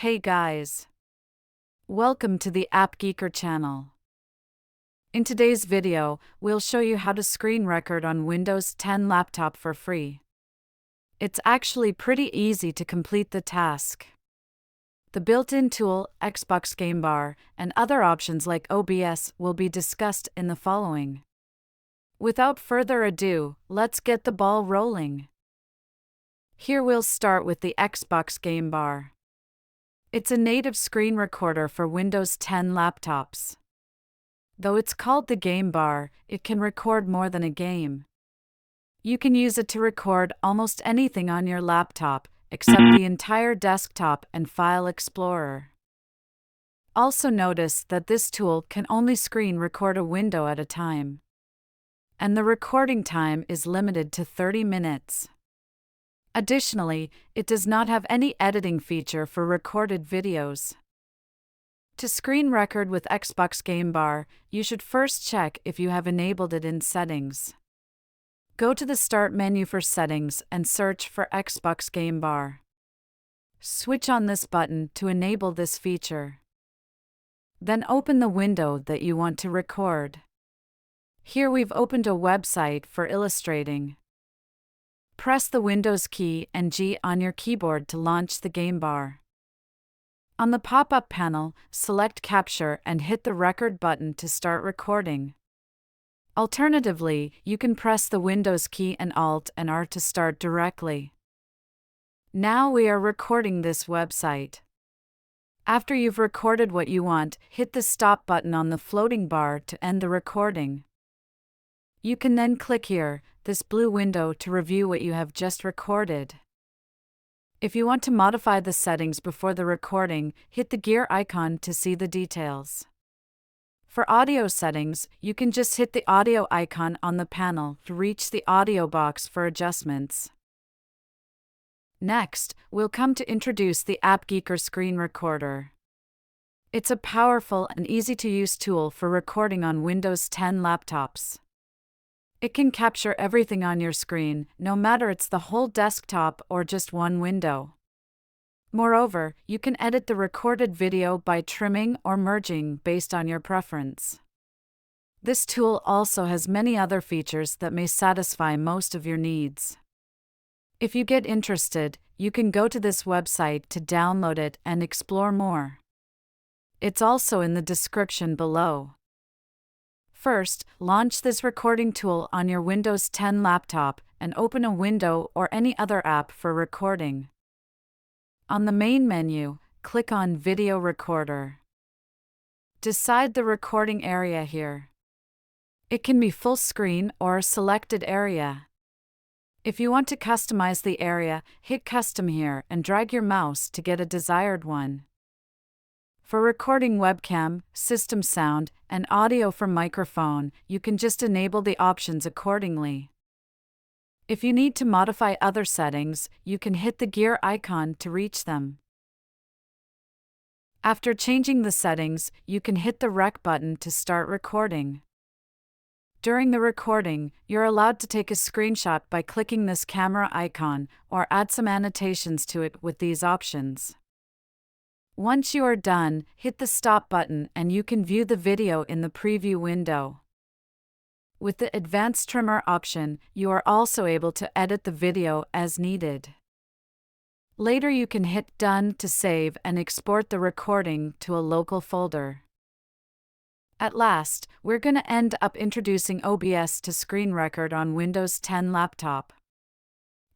Hey guys! Welcome to the AppGeeker channel. In today's video, we'll show you how to screen record on Windows 10 laptop for free. It's actually pretty easy to complete the task. The built-in tool, Xbox Game Bar, and other options like OBS will be discussed in the following. Without further ado, let's get the ball rolling. Here we'll start with the Xbox Game Bar. It's a native screen recorder for Windows 10 laptops. Though it's called the Game Bar, it can record more than a game. You can use it to record almost anything on your laptop, except the entire desktop and file explorer. Also notice that this tool can only screen record a window at a time. And the recording time is limited to 30 minutes. Additionally, it does not have any editing feature for recorded videos. To screen record with Xbox Game Bar, you should first check if you have enabled it in Settings. Go to the Start menu for Settings and search for Xbox Game Bar. Switch on this button to enable this feature. Then open the window that you want to record. Here we've opened a website for illustrating. Press the Windows key and G on your keyboard to launch the Game Bar. On the pop-up panel, select Capture and hit the Record button to start recording. Alternatively, you can press the Windows key and Alt and R to start directly. Now we are recording this website. After you've recorded what you want, hit the Stop button on the floating bar to end the recording. You can then click here, this blue window, to review what you have just recorded. If you want to modify the settings before the recording, hit the gear icon to see the details. For audio settings, you can just hit the audio icon on the panel to reach the audio box for adjustments. Next, we'll come to introduce the AppGeeker screen recorder. It's a powerful and easy-to-use tool for recording on Windows 10 laptops. It can capture everything on your screen, no matter it's the whole desktop or just one window. Moreover, you can edit the recorded video by trimming or merging based on your preference. This tool also has many other features that may satisfy most of your needs. If you get interested, you can go to this website to download it and explore more. It's also in the description below. First, launch this recording tool on your Windows 10 laptop and open a window or any other app for recording. On the main menu, click on Video Recorder. Decide the recording area here. It can be full screen or a selected area. If you want to customize the area, hit Custom here and drag your mouse to get a desired one. For recording webcam, system sound, and audio from microphone, you can just enable the options accordingly. If you need to modify other settings, you can hit the gear icon to reach them. After changing the settings, you can hit the Rec button to start recording. During the recording, you're allowed to take a screenshot by clicking this camera icon or add some annotations to it with these options. Once you are done, hit the Stop button and you can view the video in the preview window. With the Advanced Trimmer option, you are also able to edit the video as needed. Later you can hit Done to save and export the recording to a local folder. At last, we're going to end up introducing OBS to screen record on Windows 10 laptop.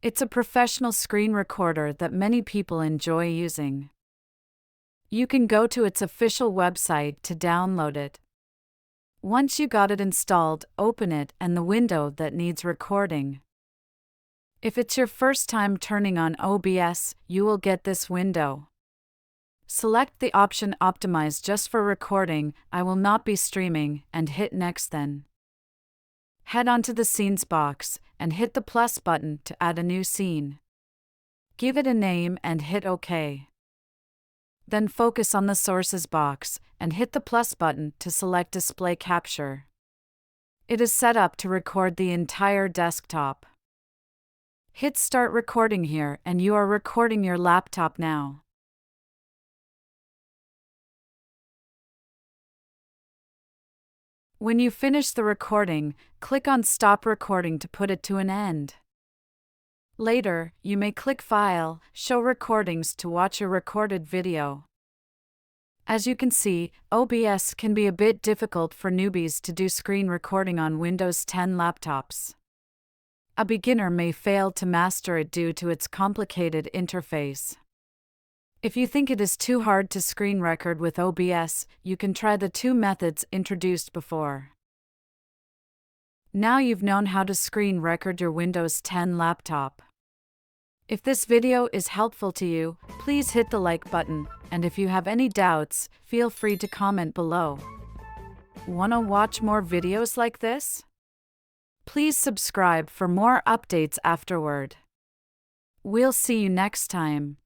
It's a professional screen recorder that many people enjoy using. You can go to its official website to download it. Once you got it installed, open it and the window that needs recording. If it's your first time turning on OBS, you will get this window. Select the option Optimize just for recording, I will not be streaming, and hit Next then. Head onto the Scenes box and hit the plus button to add a new scene. Give it a name and hit OK. Then focus on the Sources box and hit the plus button to select Display Capture. It is set up to record the entire desktop. Hit Start Recording here and you are recording your laptop now. When you finish the recording, click on Stop Recording to put it to an end. Later, you may click File, Show Recordings to watch a recorded video. As you can see, OBS can be a bit difficult for newbies to do screen recording on Windows 10 laptops. A beginner may fail to master it due to its complicated interface. If you think it is too hard to screen record with OBS, you can try the two methods introduced before. Now you've known how to screen record your Windows 10 laptop. If this video is helpful to you, please hit the like button, and if you have any doubts, feel free to comment below. Wanna watch more videos like this? Please subscribe for more updates afterward. We'll see you next time.